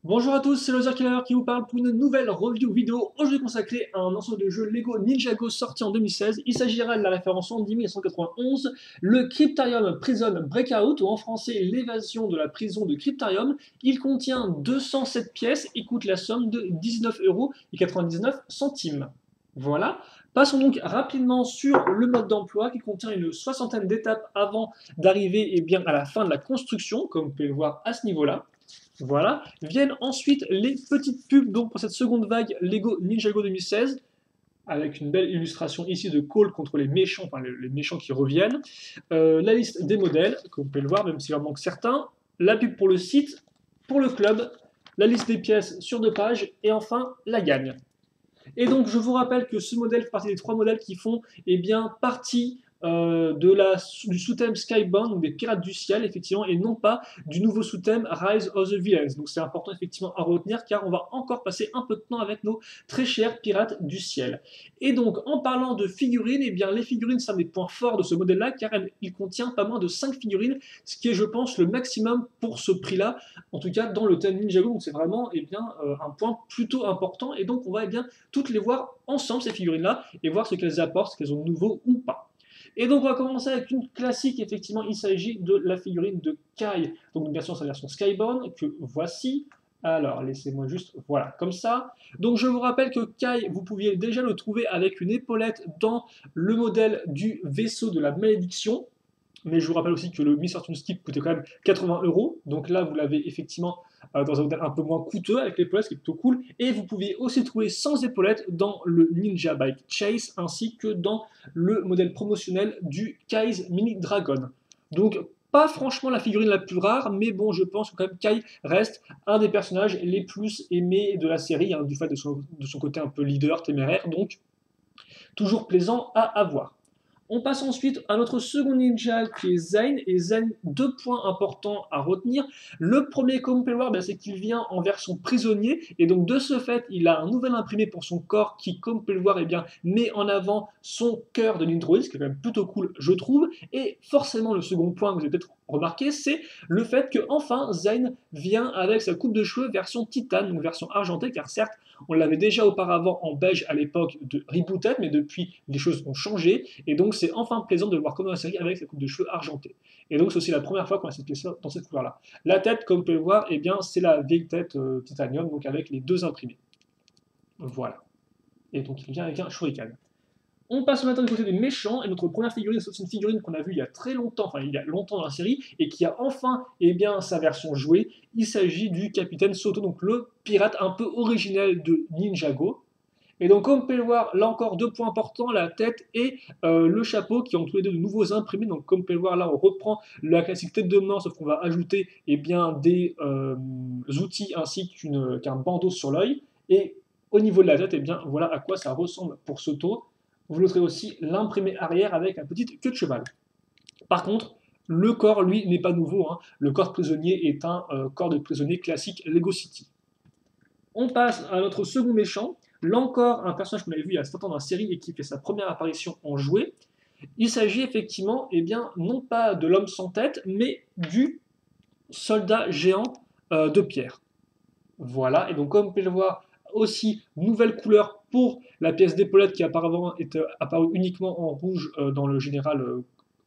Bonjour à tous, c'est Loser Killer qui vous parle pour une nouvelle review vidéo aujourd'hui consacrée à un ensemble de jeux Lego Ninjago sorti en 2016. Il s'agira de la référence en 1991, le Cryptarium Prison Breakout, ou en français l'évasion de la prison de Cryptarium. Il contient 207 pièces et coûte la somme de 19,99 €. Voilà. Passons donc rapidement sur le mode d'emploi qui contient une soixantaine d'étapes avant d'arriver à la fin de la construction, comme vous pouvez le voir à ce niveau-là. Voilà. Viennent ensuite les petites pubs donc pour cette seconde vague Lego Ninjago 2016, avec une belle illustration ici de Cole contre les méchants, enfin les méchants qui reviennent. La liste des modèles, comme vous pouvez le voir, même s'il en manque certains. La pub pour le site, pour le club, la liste des pièces sur 2 pages, et enfin la gagne. Et donc, je vous rappelle que ce modèle fait partie des 3 modèles qui font partie du sous-thème Skybound, donc des Pirates du Ciel, effectivement, et non pas du nouveau sous-thème Rise of the Villains. Donc, c'est important, effectivement, à retenir, car on va encore passer un peu de temps avec nos très chers Pirates du Ciel. Et donc, en parlant de figurines, les figurines, c'est un des points forts de ce modèle-là, car il contient pas moins de 5 figurines, ce qui est, je pense, le maximum pour ce prix-là, en tout cas dans le thème Ninjago. Donc, c'est vraiment un point plutôt important, et donc on va toutes les voir ensemble, ces figurines-là, et voir ce qu'elles apportent, ce qu'elles ont de nouveau ou pas. Et donc on va commencer avec une classique, effectivement, il s'agit de la figurine de Kai. Donc bien sûr, sa version Skybound, que voici. Alors, laissez-moi juste, voilà, comme ça. Donc je vous rappelle que Kai, vous pouviez déjà le trouver avec une épaulette dans le modèle du vaisseau de la malédiction. Mais je vous rappelle aussi que le Miss Fortune Skip coûtait quand même 80 €. Donc là, vous l'avez effectivement dans un modèle un peu moins coûteux avec l'épaulette, ce qui est plutôt cool. Et vous pouviez aussi le trouver sans épaulette dans le Ninja Bike Chase, ainsi que dans le modèle promotionnel du Kai's Mini Dragon. Donc, pas franchement la figurine la plus rare, mais bon, je pense que quand même Kai reste un des personnages les plus aimés de la série, hein, du fait de son côté un peu leader, téméraire, donc toujours plaisant à avoir. On passe ensuite à notre second ninja qui est Zayn. Et Zayn, 2 points importants à retenir. Le premier, comme vous pouvez le voir, c'est qu'il vient en version prisonnier. Et donc de ce fait, il a un nouvel imprimé pour son corps qui, comme vous pouvez le voir, met en avant son cœur de Nindroid, ce qui est quand même plutôt cool, je trouve. Et forcément, le second point que vous avez peut-être remarqué, c'est le fait que enfin Zayn vient avec sa coupe de cheveux version titane, donc version argentée, car certes, on l'avait déjà auparavant en beige à l'époque de Rebooted, mais depuis, les choses ont changé. Et donc, c'est enfin plaisant de le voir comme dans la série avec sa coupe de cheveux argentée. Et donc, c'est aussi la première fois qu'on a cette pièce dans cette couleur-là. La tête, comme vous pouvez le voir, c'est la vieille tête titanium, donc avec les 2 imprimés. Voilà. Et donc, il vient avec un shuriken. On passe maintenant du côté des méchants, et notre première figurine, c'est une figurine qu'on a vue il y a très longtemps, enfin il y a longtemps dans la série, et qui a enfin sa version jouée. Il s'agit du Capitaine Soto, donc le pirate un peu originel de Ninjago. Et donc, comme vous pouvez le voir, là encore 2 points importants, la tête et le chapeau qui ont tous les deux de nouveaux imprimés. Donc, comme vous pouvez le voir, là, on reprend la classique tête de mort, sauf qu'on va ajouter des outils ainsi qu'un bandeau sur l'œil. Et au niveau de la tête, voilà à quoi ça ressemble pour Soto. Vous noterez aussi l'imprimé arrière avec la petite queue de cheval. Par contre, le corps, lui, n'est pas nouveau, hein. Le corps de prisonnier est un corps de prisonnier classique Lego City. On passe à notre second méchant. Là encore, un personnage qu'on avait vu il y a 7 ans dans la série et qui fait sa première apparition en jouet. Il s'agit effectivement, non pas de l'homme sans tête, mais du soldat géant de pierre. Voilà, et donc comme vous pouvez le voir, aussi nouvelle couleur pour la pièce d'épaulette qui apparemment est apparue uniquement en rouge dans le général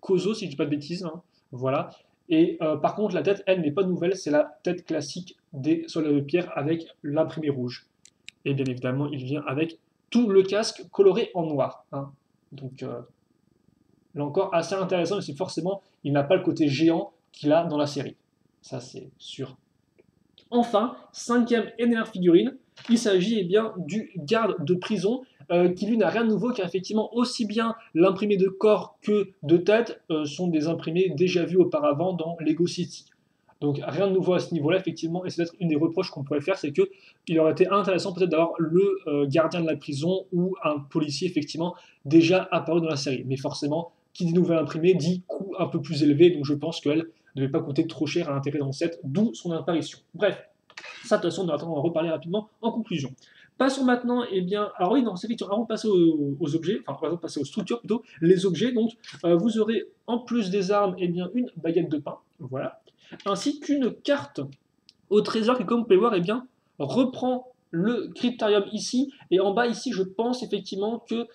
Kozo, si je ne dis pas de bêtises, hein. Voilà. Et par contre, la tête, elle, n'est pas nouvelle, c'est la tête classique des soldats de pierre avec l'imprimé rouge. Et bien évidemment, il vient avec tout le casque coloré en noir, hein. Donc là encore, assez intéressant, mais c'est forcément, il n'a pas le côté géant qu'il a dans la série. Ça, c'est sûr. Enfin, cinquième et dernière figurine, il s'agit du garde de prison qui lui n'a rien de nouveau car effectivement aussi bien l'imprimé de corps que de tête sont des imprimés déjà vus auparavant dans Lego City. Donc rien de nouveau à ce niveau-là, effectivement, et c'est peut-être une des reproches qu'on pourrait faire, c'est qu'il aurait été intéressant peut-être d'avoir le gardien de la prison ou un policier, effectivement, déjà apparu dans la série. Mais forcément, qui dit nouvelle imprimée dit coût un peu plus élevé, donc je pense qu'elle ne devait pas coûter trop cher à l'intérêt dans le set, d'où son apparition. Bref, ça de toute façon, on va en reparler rapidement en conclusion. Passons maintenant, alors oui, non, c'est effectivement, avant de passer aux objets, enfin, avant de passer aux structures plutôt, les objets, donc, vous aurez en plus des armes, une baguette de pain, voilà, ainsi qu'une carte au trésor qui, comme vous pouvez le voir, eh bien, reprend le cryptarium ici, et en bas ici, je pense effectivement que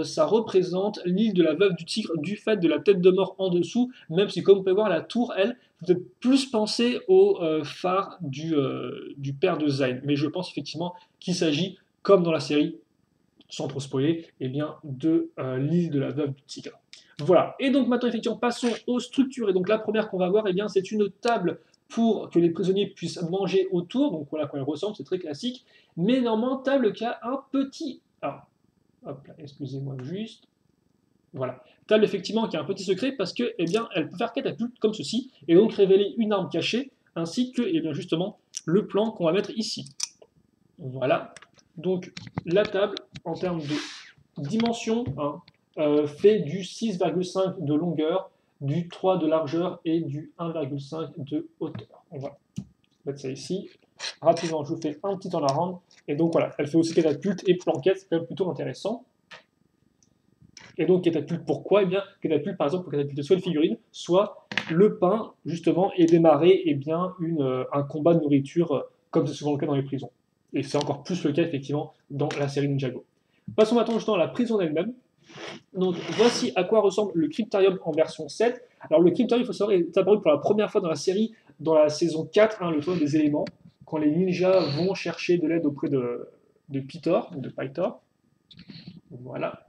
ça représente l'île de la veuve du tigre du fait de la tête de mort en dessous, même si, comme vous pouvez voir, la tour, elle, peut plus penser au phare du père de Zayn. Mais je pense effectivement qu'il s'agit, comme dans la série, sans trop spoiler, eh bien, de l'île de la veuve du tigre. Voilà. Et donc maintenant, effectivement, passons aux structures. Et donc la première qu'on va voir, eh bien, c'est une table pour que les prisonniers puissent manger autour. Donc voilà quoi elle ressemble, c'est très classique. Mais normalement, table qui a un petit... Ah, hop là, excusez-moi juste. Voilà. Table effectivement qui a un petit secret parce que, eh bien, elle peut faire catapulte comme ceci et donc révéler une arme cachée ainsi que, eh bien, justement, le plan qu'on va mettre ici. Voilà. Donc la table, en termes de dimension, hein, fait du 6,5 de longueur, du 3 de largeur et du 1,5 de hauteur. On va mettre ça ici. Rapidement, je vous fais un petit en around. Et donc voilà, elle fait aussi catapulte et planquette, c'est quand même plutôt intéressant. Et donc catapulte, pourquoi? Eh bien, catapulte, par exemple, pour catapulter soit une figurine, soit le pain, justement, et démarrer eh bien, un combat de nourriture, comme c'est souvent le cas dans les prisons. Et c'est encore plus le cas, effectivement, dans la série Ninjago. Passons maintenant justement à la prison elle-même. Donc voici à quoi ressemble le Cryptarium en version 7. Alors le Cryptarium, il faut savoir, est apparu pour la première fois dans la série, dans la saison 4, hein, le tournoi des éléments, quand les ninjas vont chercher de l'aide auprès de Pythor, de Pythor. Voilà.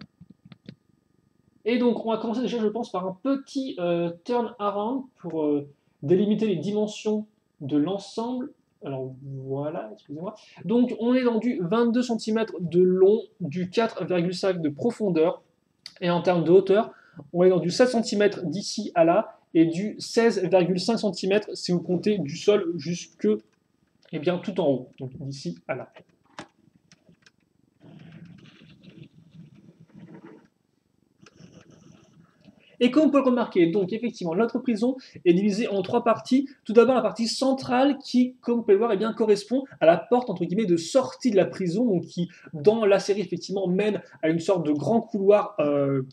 Et donc on va commencer déjà, je pense, par un petit turn around pour délimiter les dimensions de l'ensemble. Alors voilà, excusez-moi. Donc on est dans du 22 cm de long, du 4,5 de profondeur. Et en termes de hauteur, on est dans du 7 cm d'ici à là et du 16,5 cm si vous comptez du sol jusque eh bien, tout en haut, donc d'ici à là. Et comme on peut le remarquer, donc effectivement, notre prison est divisée en trois parties. Tout d'abord, la partie centrale qui, comme vous pouvez le voir, eh bien, correspond à la porte entre guillemets de sortie de la prison, donc qui, dans la série, effectivement, mène à une sorte de grand couloir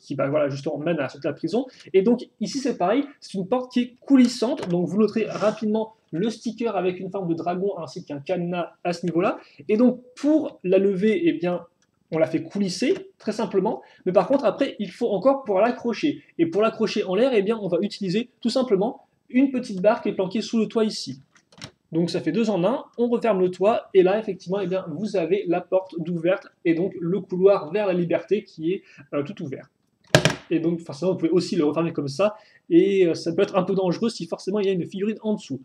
qui, bah, voilà, justement, mène à la sortie de la prison. Et donc ici, c'est pareil, c'est une porte qui est coulissante. Donc vous noterez rapidement le sticker avec une forme de dragon ainsi qu'un cadenas à ce niveau-là. Et donc pour la lever, eh bien, on la fait coulisser, très simplement, mais par contre, après, il faut encore pour l'accrocher. Et pour l'accrocher en l'air, eh bien, on va utiliser tout simplement une petite barre qui est planquée sous le toit ici. Donc ça fait deux en un, on referme le toit, et là, effectivement, eh bien, vous avez la porte d'ouverte, et donc le couloir vers la liberté qui est tout ouvert. Et donc, forcément, vous pouvez aussi le refermer comme ça, et ça peut être un peu dangereux si forcément il y a une figurine en dessous.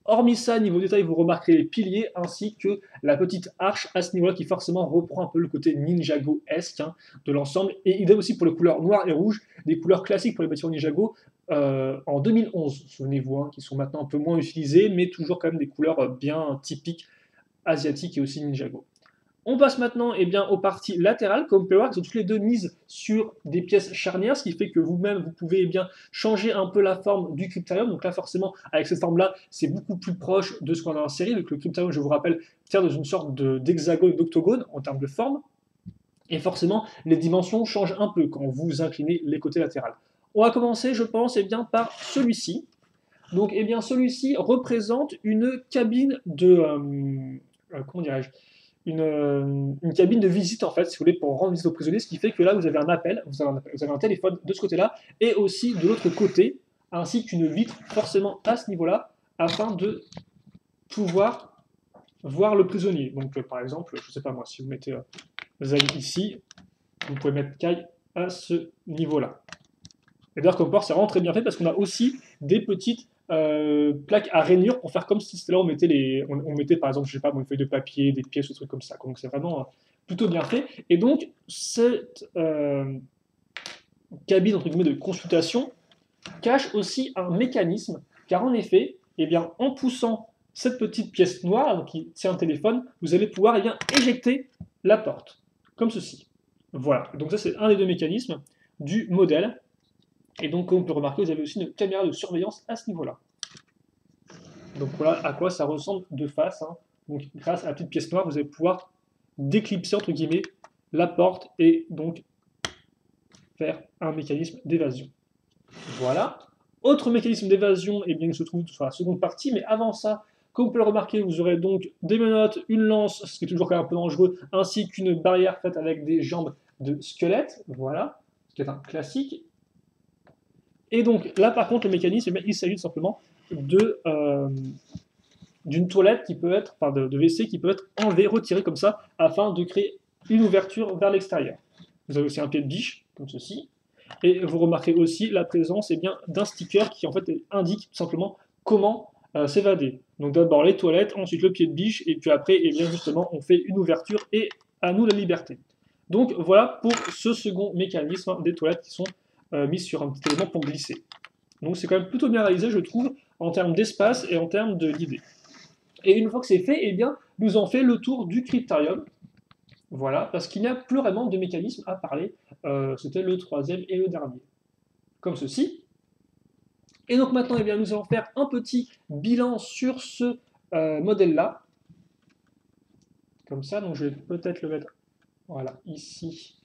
Hormis ça, niveau détail, vous remarquerez les piliers ainsi que la petite arche à ce niveau-là qui forcément reprend un peu le côté Ninjago-esque hein, de l'ensemble. Et idem aussi pour les couleurs noires et rouges, des couleurs classiques pour les bâtiments Ninjago en 2011, souvenez-vous, hein, qui sont maintenant un peu moins utilisées, mais toujours quand même des couleurs bien typiques asiatiques et aussi Ninjago. On passe maintenant eh bien, aux parties latérales, comme vous pouvez voir, qui sont toutes les deux mises sur des pièces charnières, ce qui fait que vous-même, vous pouvez eh bien, changer un peu la forme du cryptarium. Donc là, forcément, avec cette forme-là, c'est beaucoup plus proche de ce qu'on a en série. Donc le cryptarium, je vous rappelle, tient dans une sorte d'hexagone, d'octogone en termes de forme. Et forcément, les dimensions changent un peu quand vous inclinez les côtés latéraux. On va commencer, je pense, eh bien, par celui-ci. Donc, eh bien, celui-ci représente une cabine de... comment dirais-je une cabine de visite, en fait, si vous voulez, pour rendre visite aux prisonniers, ce qui fait que là, vous avez un appel, vous avez un téléphone de ce côté-là, et aussi de l'autre côté, ainsi qu'une vitre, forcément à ce niveau-là, afin de pouvoir voir le prisonnier. Donc, par exemple, je ne sais pas moi, si vous mettez Zayn ici, vous pouvez mettre Kai à ce niveau-là. Et d'ailleurs, comme port, c'est vraiment très bien fait parce qu'on a aussi des petites plaques à rainures pour faire comme si c'était là, on mettait par exemple, je sais pas, une feuille de papier, des pièces, des trucs comme ça. Donc c'est vraiment plutôt bien fait. Et donc, cette cabine entre guillemets de consultation cache aussi un mécanisme, car en effet, eh bien, en poussant cette petite pièce noire qui tient un téléphone, vous allez pouvoir eh bien, éjecter la porte, comme ceci. Voilà, donc ça c'est un des deux mécanismes du modèle. Et donc, comme on peut remarquer, vous avez aussi une caméra de surveillance à ce niveau-là. Donc voilà à quoi ça ressemble de face. Hein. Donc, grâce à la petite pièce noire, vous allez pouvoir déclipser, entre guillemets, la porte et donc faire un mécanisme d'évasion. Voilà. Autre mécanisme d'évasion, eh bien, il se trouve sur la seconde partie, mais avant ça, Comme vous pouvez le remarquer, vous aurez donc des menottes, une lance, ce qui est toujours quand même un peu dangereux, ainsi qu'une barrière faite avec des jambes de squelette, voilà, ce qui est un classique. Et donc là par contre le mécanisme, il s'agit simplement de d'une toilette qui peut être, enfin de WC qui peut être enlevée, retirée comme ça, afin de créer une ouverture vers l'extérieur. Vous avez aussi un pied de biche, comme ceci, et vous remarquez aussi la présence d'un sticker qui en fait indique tout simplement comment s'évader. Donc d'abord les toilettes, ensuite le pied de biche, et puis après, et bien justement, on fait une ouverture et à nous la liberté. Donc voilà pour ce second mécanisme des toilettes qui sont mises sur un petit élément pour glisser. Donc c'est quand même plutôt bien réalisé, je trouve, en termes d'espace et en termes d'idées. Et une fois que c'est fait, eh bien, nous en fait le tour du cryptarium. Voilà, parce qu'il n'y a plus vraiment de mécanisme à parler. C'était le troisième et le dernier. Comme ceci. Et donc maintenant, eh bien, nous allons faire un petit bilan sur ce modèle-là. Comme ça, donc je vais peut-être le mettre, voilà, ici.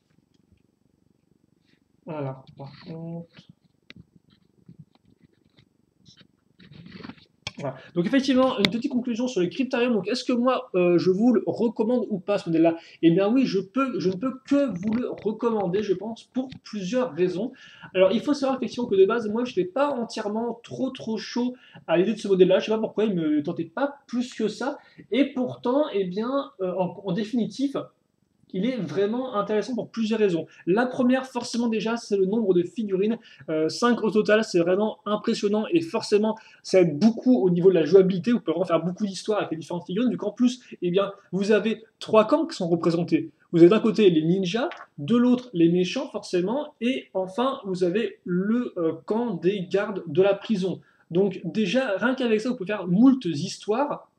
Alors, par contre... Voilà. Donc effectivement, une petite conclusion sur les cryptariums. Donc est-ce que moi, je vous le recommande ou pas ce modèle-là? Eh bien oui, je ne peux que vous le recommander, je pense, pour plusieurs raisons. Alors il faut savoir effectivement que de base, moi, je n'étais pas entièrement trop chaud à l'idée de ce modèle-là. Je ne sais pas pourquoi il ne me tentait pas plus que ça. Et pourtant, eh bien, en définitif, il est vraiment intéressant pour plusieurs raisons. La première, forcément déjà, c'est le nombre de figurines. 5 au total, c'est vraiment impressionnant et forcément, ça aide beaucoup au niveau de la jouabilité. Vous pouvez vraiment faire beaucoup d'histoires avec les différentes figurines, vu qu'en plus, eh bien, vous avez 3 camps qui sont représentés. Vous avez d'un côté les ninjas, de l'autre les méchants forcément, et enfin, vous avez le camp des gardes de la prison. Donc déjà, rien qu'avec ça, vous pouvez faire moult histoires.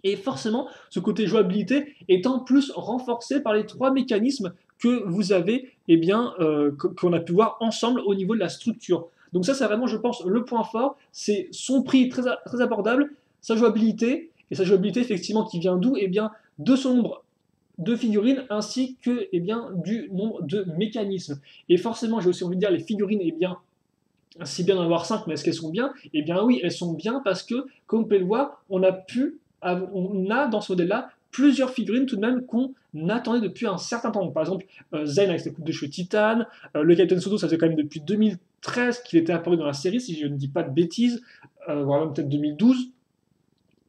Et forcément, ce côté jouabilité est en plus renforcé par les 3 mécanismes que vous avez, eh bien, qu'on a pu voir ensemble au niveau de la structure. Donc ça, c'est vraiment, je pense, le point fort. C'est son prix très abordable, sa jouabilité, et sa jouabilité, effectivement, qui vient d'où? Eh bien, de son nombre de figurines, ainsi que, eh bien, du nombre de mécanismes. Et forcément, j'ai aussi envie de dire, les figurines, eh bien, c'est bien d'en avoir 5, mais est-ce qu'elles sont bien? Eh bien oui, elles sont bien parce que, comme vous pouvez le voir, on a dans ce modèle-là plusieurs figurines tout de même qu'on attendait depuis un certain temps. Par exemple, Zen avec ses coupes de cheveux titane, le Captain Soto, ça fait quand même depuis 2013 qu'il était apparu dans la série, si je ne dis pas de bêtises, voire même peut-être 2012.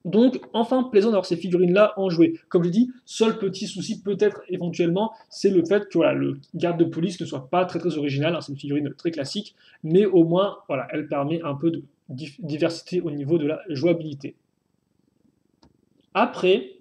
Donc, enfin, plaisant d'avoir ces figurines-là en jouet. Comme je dis, seul petit souci peut-être éventuellement, c'est le fait que voilà, le garde de police ne soit pas très original, hein, c'est une figurine très classique, mais au moins, voilà, elle permet un peu de diversité au niveau de la jouabilité. Après,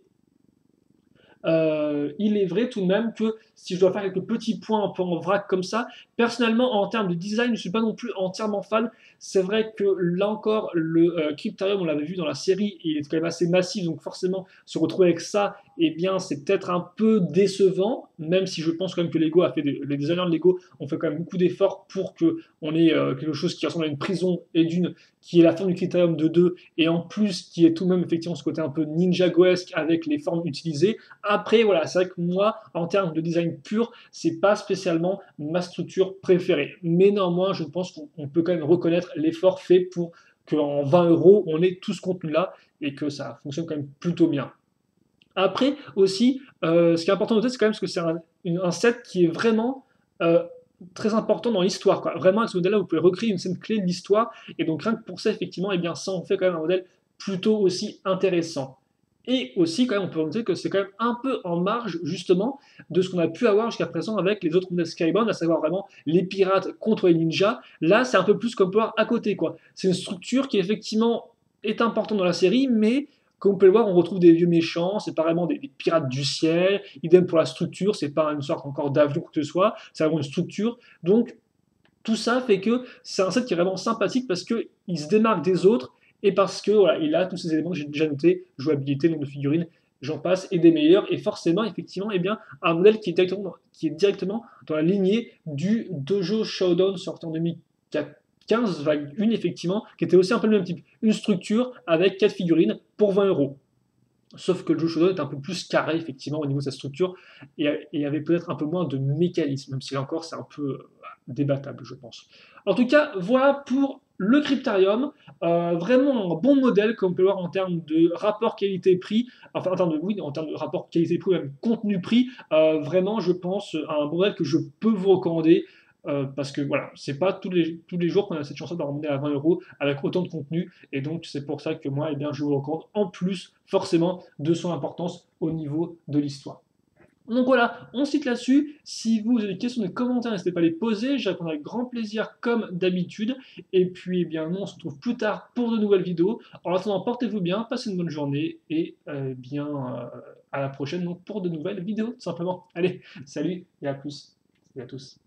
il est vrai tout de même que si je dois faire quelques petits points un peu en vrac comme ça, personnellement en termes de design, je ne suis pas non plus entièrement fan. C'est vrai que là encore, le Cryptarium, on l'avait vu dans la série, il est quand même assez massif, donc forcément se retrouver avec ça, eh bien c'est peut-être un peu décevant, même si je pense quand même que Lego a fait les designers de Lego ont fait quand même beaucoup d'efforts pour que on ait quelque chose qui ressemble à une prison et d'une qui est la forme du Cryptarium de 2 et en plus qui est tout de même effectivement ce côté un peu ninjagoesque avec les formes utilisées. Après, voilà, c'est vrai que moi, en termes de design pur, c'est pas spécialement ma structure préférée. Mais néanmoins, je pense qu'on peut quand même reconnaître l'effort fait pour qu'en 20 euros, on ait tout ce contenu-là et que ça fonctionne quand même plutôt bien. Après, aussi, ce qui est important de noter, c'est quand même que c'est un set qui est vraiment très important dans l'histoire. Vraiment, avec ce modèle-là, vous pouvez recréer une scène clé de l'histoire. Et donc, rien que pour ça, effectivement, eh bien, ça en fait quand même un modèle plutôt aussi intéressant. Et aussi, quand même, on peut noter que c'est quand même un peu en marge, justement, de ce qu'on a pu avoir jusqu'à présent avec les autres modèles Skybound, à savoir vraiment les pirates contre les ninjas. Là, c'est un peu plus comme pouvoir à côté, quoi. C'est une structure qui, effectivement, est importante dans la série, mais comme vous pouvez le voir, on retrouve des vieux méchants, c'est pas vraiment des pirates du ciel. Idem pour la structure, c'est pas une sorte encore d'avion ou quoi que ce soit, c'est vraiment une structure. Donc, tout ça fait que c'est un set qui est vraiment sympathique parce qu'il se démarque des autres et parce que voilà, il a tous ces éléments que j'ai déjà notés, jouabilité, nombre de figurines, j'en passe, et des meilleurs, et forcément, effectivement, eh bien, un modèle qui est directement dans la lignée du Dojo Showdown sorti en 2015-1, effectivement, qui était aussi un peu le même type. Une structure avec 4 figurines pour 20 euros. Sauf que le Dojo Showdown est un peu plus carré, effectivement, au niveau de sa structure, et avait peut-être un peu moins de mécanisme, même si là encore, c'est un peu débattable, je pense. En tout cas, voilà pour Le Cryptarium, vraiment un bon modèle, comme on peut le voir en termes de rapport qualité-prix, enfin en termes de, oui, en termes de rapport qualité-prix, même contenu-prix, vraiment je pense à un bon modèle que je peux vous recommander. Parce que voilà, c'est pas tous les jours qu'on a cette chance de ramener à 20 euros avec autant de contenu, et donc c'est pour ça que moi, eh bien, je vous recommande en plus, forcément, de son importance au niveau de l'histoire. Donc voilà, on se quitte là-dessus. Si vous avez des questions, des commentaires, n'hésitez pas à les poser. Je répondrai avec grand plaisir comme d'habitude. Et puis, eh bien, nous, on se retrouve plus tard pour de nouvelles vidéos. En attendant, portez-vous bien, passez une bonne journée et bien à la prochaine donc, pour de nouvelles vidéos, tout simplement. Allez, salut et à plus. Salut à tous.